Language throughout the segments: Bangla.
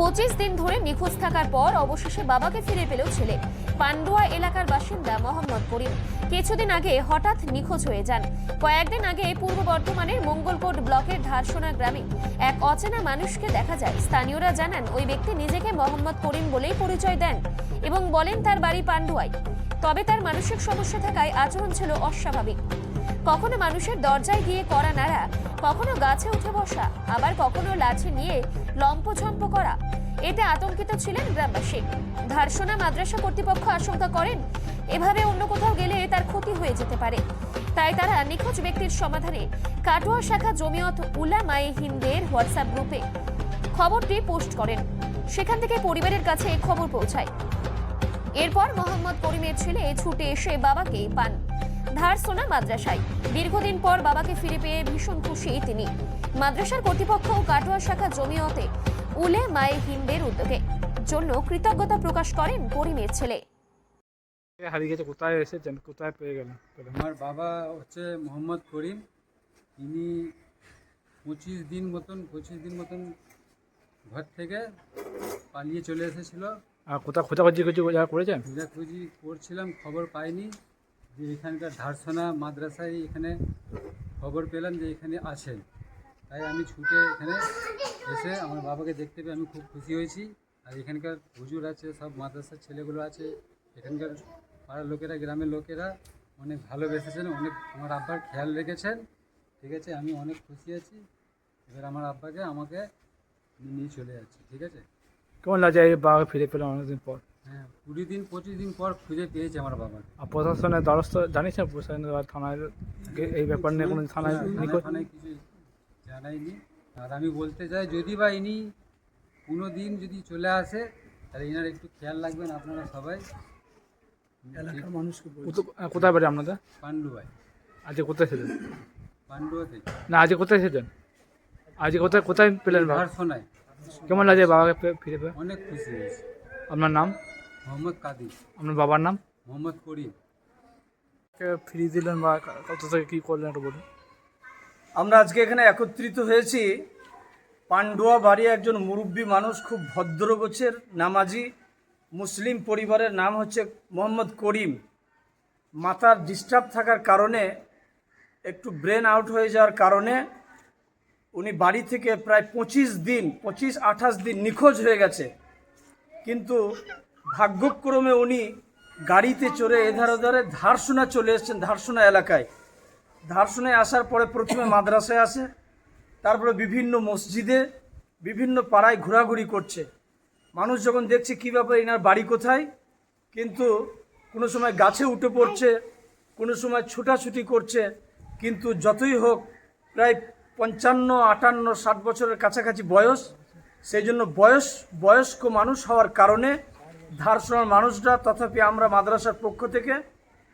25 দিন ধরে নিখোঁজ থাকার পর অবশেষে বাবাকে ফিরে পেল ছেলে। পান্ডুয়া এলাকার বাসিন্দা মোহাম্মদ করিম কিছুদিন আগে হঠাৎ নিখোঁজ হয়ে যান। কয়েকদিন আগে পূর্ব বর্ধমানের মঙ্গলকোট ব্লকের ধারসোনা গ্রামে এক অচেনা মানুষকে দেখা যায়। স্থানীয়রা জানান ওই ব্যক্তি নিজেকে মোহাম্মদ করিম বলেই পরিচয় দেন এবং বলেন তার বাড়ি পান্ডুয়ায়। তবে তার মানসিক সমস্যা থাকায় আচরণ ছিল অস্বাভাবিক। কখনো মানুষের দরজায় গিয়ে কড়া নাড়া, কখনো গাছে উঠে বসা, আবার কখনো লাঠি নিয়ে লম্পঝম্প করা। এতে আতঙ্কিত ছিলেন গ্রামবাসী। ধারসোনা মাদ্রাসা কর্তৃপক্ষ আশঙ্কা করেন এভাবে অন্য কোথাও গেলে তার ক্ষতি হয়ে যেতে পারে। তাই তারা নিখোঁজ ব্যক্তির সমাধানে কাটোয়া শাখা জমিয়ত উলামায়ে হিন্দের হোয়াটসঅ্যাপ গ্রুপে খবরটি পোস্ট করেন। সেখান থেকে পরিবারের কাছে খবর পৌঁছায়। এরপর মোহাম্মদ করিমের ছেলে ছুটে এসে বাবাকে পান ধারসোনা মাদ্রাসায়। দীর্ঘদিন পর বাবাকে ফিরে পেয়ে ভীষণ খুশি তিনি। মাদ্রাসার কর্তৃপক্ষ ও কাটোয়া শাখা জমিয়তে উলামায়ে হিন্দের উদ্যোগে জন্য কৃতজ্ঞতা প্রকাশ করেন করিমের ছেলে। হারিয়ে গেছে, কোথায় এসেছেন, কোথায় পেয়ে গেলেন? আমার বাবা হচ্ছে মোহাম্মদ করিম। তিনি 25 দিন মতন ঘর থেকে পালিয়ে চলে এসেছিল। আর কোথাও খোঁজাখুঁজি কিছু করেছেন? খোঁজাখুঁজি করছিলাম, খবর পাইনি। যে এখানকার ধারসোনা মাদ্রাসায় এখানে খবর পেলাম যে এখানে আছেন, তাই আমি ছুটে এখানে এসে আমার বাবাকে দেখতে পেয়ে আমি খুব খুশি হয়েছি। আর এখানকার হুজুর আছে, সব মাদ্রাসার ছেলেগুলো আছে, এখানকার পাড়ার লোকেরা, গ্রামের লোকেরা অনেক ভালোবেসেছেন, অনেক আমার আব্বার খেয়াল রেখেছেন। ঠিক আছে, আমি অনেক খুশি আছি। এবার আমার আব্বাকে আমাকে নিয়ে চলে যাচ্ছে। ঠিক আছে, কেমন লাগছে এই বাবাকে ফিরে পেলাম অনেকদিন পর? হ্যাঁ, 25 দিন পর খুঁজে পেয়েছি আমার বাবাকে। আর প্রশাসনের দ্বারস্থ জানিয়েছেন? প্রশাসনের থানায় এই ব্যাপার নিয়ে কোনো থানায় থানায় কিছু জানাইনি। আর আমি বলতে চাই, যদি বা ইনি কোনো দিন যদি চলে আসে, তাহলে এনার একটু খেয়াল রাখবেন আপনারা সবাই। এলাকার মানুষকে কোথায় বাড়ি আপনাদের? পান্ডুয়ায়। আজকে কোথায় এসেছেন? পান্ডুয়া থেকে না, আজকে কোথায় এসেছেন? আজকে কোথায় পেলেন বাবা? ধারসোনায়। কেমন লাগছে বাবাকে ফিরে পেয়ে? অনেক খুশি হয়েছি। আপনার নাম? মোহাম্মদ কাদির। আপনার বাবার নাম? মোহাম্মদ করিম। ফিরিয়ে দিলেন বা কত থেকে কী করলেন একটু বলুন। আমরা আজকে এখানে একত্রিত হয়েছি। পান্ডুয়া বাড়ি একজন মুরব্বী মানুষ, খুব ভদ্র গোছের নামাজি মুসলিম পরিবারের, নাম হচ্ছে মোহাম্মদ করিম। মাথার ডিস্টার্ব থাকার কারণে, একটু ব্রেন আউট হয়ে যাওয়ার কারণে উনি বাড়ি থেকে প্রায় 25-28 দিন নিখোঁজ হয়ে গেছে। কিন্তু ভাগ্যক্রমে উনি গাড়িতে চড়ে এধার ওধারে ধারসোনা চলে এসেছেন। ধারসোনা এলাকায়, ধারসোনায় আসার পরে প্রথমে মাদ্রাসায় আসে, তারপরে বিভিন্ন মসজিদে, বিভিন্ন পাড়ায় ঘোরাঘুরি করছে। মানুষ যখন দেখছে কী ব্যাপার, এনার বাড়ি কোথায়, কিন্তু কোনো সময় গাছে উঠে পড়ছে, কোনো সময় ছুটাছুটি করছে। কিন্তু যতই হোক, প্রায় 55, 58, 60 বছরের কাছাকাছি বয়স। সেই জন্য বয়স্ক মানুষ হওয়ার কারণে ধারসোনার মানুষরা, তথাপি আমরা মাদ্রাসার পক্ষ থেকে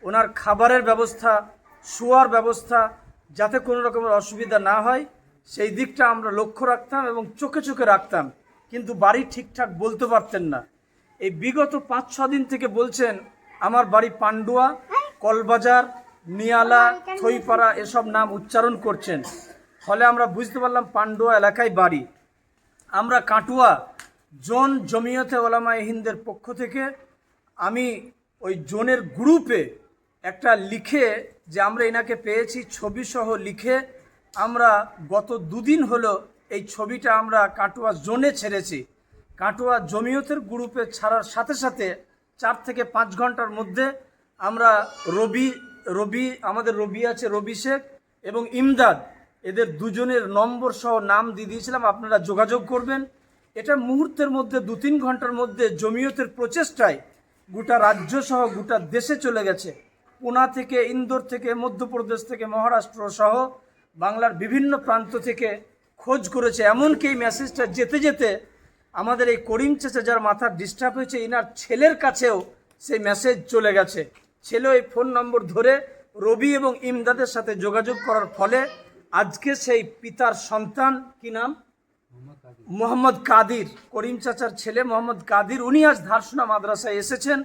ওনার খাবারের ব্যবস্থা, শোয়ার ব্যবস্থা, যাতে কোনো রকমের অসুবিধা না হয় সেই দিকটা আমরা লক্ষ্য রাখতাম এবং চোখে চোখে রাখতাম। কিন্তু বাড়ি ঠিকঠাক বলতে পারতেন না। এই বিগত 5-6 দিন থেকে বলছেন আমার বাড়ি পান্ডুয়া, কলবাজার, নিয়ালা, থইপাড়া এসব নাম উচ্চারণ করছেন। ফলে আমরা বুঝতে পারলাম পান্ডুয়া এলাকায় বাড়ি। আমরা কাটোয়া জোন জমিয়তে উলামায়ে হিন্দের পক্ষ থেকে আমি ওই জোনের গ্রুপে একটা লিখে, যে আমরা এনাকে পেয়েছি ছবিসহ লিখে, আমরা গত 2 দিন হলো এই ছবিটা আমরা কাটোয়া জোনে ছেড়েছি। কাটোয়া জমিয়তের গ্রুপে ছাড়ার সাথে সাথে 4 থেকে 5 ঘন্টার মধ্যে আমরা আমাদের রবি আছে, রবি শেখ এবং ইমদাদ, এদের দুজনের নম্বর সহ নাম দিয়ে দিয়েছিলাম, আপনারা যোগাযোগ করবেন। এটা মুহূর্তের মধ্যে 2-3 ঘন্টার মধ্যে জমিয়তের প্রচেষ্টায় গোটা রাজ্য সহ গোটা দেশে চলে গেছে। পুনা থেকে, ইন্দোর থেকে, মধ্যপ্রদেশ থেকে, মহারাষ্ট্র সহ বাংলার বিভিন্ন প্রান্ত থেকে খোঁজ করেছে। এমনকি এই মেসেজটা যেতে যেতে আমাদের এই করিম চাচা, যার মাথার ডিস্টার্ব হয়েছে, ইনার ছেলের কাছেও সেই মেসেজ চলে গেছে। ছেলে এই ফোন নম্বর ধরে রবি এবং ইমদাদের সাথে যোগাযোগ করার ফলে আজকে সেই পিতার সন্তান, কি নাম, মোহাম্মদ কাদির, করিম চাচার ছেলে মোহাম্মদ কাদির, উনি আজ ধারসোনা মাদ্রাসায় এসেছেন।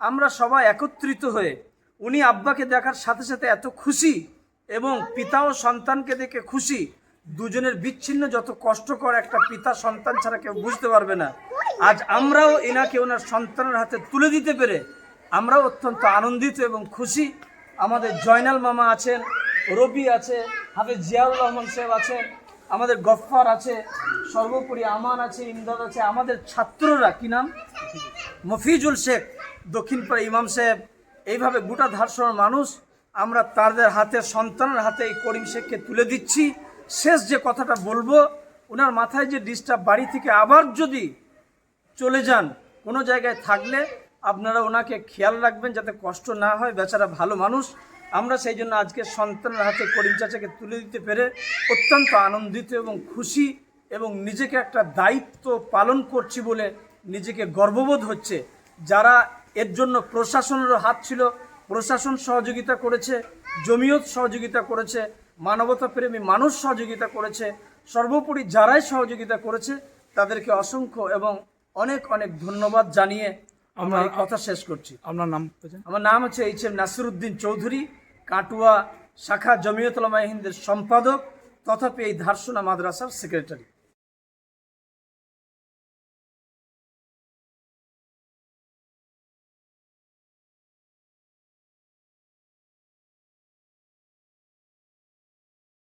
আমরা সবাই একত্রিত হয়ে, উনি আব্বাকে দেখার সাথে সাথে এত খুশি এবং পিতা ও সন্তানকে দেখে খুশি, দুজনের বিচ্ছিন্ন যত কষ্টকর একটা পিতা সন্তান ছাড়া কেউ বুঝতে পারবে না। আজ আমরাও এনাকে ওনার সন্তানের হাতে তুলে দিতে পেরে আমরাও অত্যন্ত আনন্দিত এবং খুশি। আমাদের জয়নাল মামা আছেন, রবি আছে, হাফেজ জিয়াউর রহমান সাহেব আছেন, আমাদের গফফার আছে, সর্বোপরি আমান আছে, ইমদাদ আছে, আমাদের ছাত্ররা কি নাম মফিজুল শেখ, দক্ষিণপাড়া ইমাম সাহেব, এইভাবে গোটা ধারসর মানুষ আমরা তাদের হাতে সন্তানের হাতে এই করিম শেখকে তুলে দিচ্ছি। শেষ যে কথাটা বলবো, ওনার মাথায় যে ডিস্টার্ব, বাড়ি থেকে আবার যদি চলে যান কোনো জায়গায় থাকলে আপনারা ওনাকে খেয়াল রাখবেন যাতে কষ্ট না হয়, বেচারা ভালো মানুষ। আমরা সেই জন্য আজকে সন্তানের হাতে করিম চাচাকে তুলে দিতে পেরে অত্যন্ত আনন্দিত এবং খুশি, এবং নিজেকে একটা দায়িত্ব পালন করছি বলে নিজেকে গর্ববোধ হচ্ছে। যারা এর জন্য প্রশাসনেরও হাত ছিল, প্রশাসন সহযোগিতা করেছে, জমিয়ত সহযোগিতা করেছে, মানবতাপ্রেমী মানুষ সহযোগিতা করেছে, সর্বোপরি যারাই সহযোগিতা করেছে তাদেরকে অসংখ্য এবং অনেক অনেক ধন্যবাদ জানিয়ে আমরা এই কথা শেষ করছি। আপনার নাম বলছেন? আমার নাম হচ্ছে এইচ.এম. নাসিরউদ্দিন চৌধুরী, কাটুয়া শাখা জমিয়ত উলামায়ে হিন্দের সম্পাদক তথাপি এই ধারসোনা মাদ্রাসার সেক্রেটারি।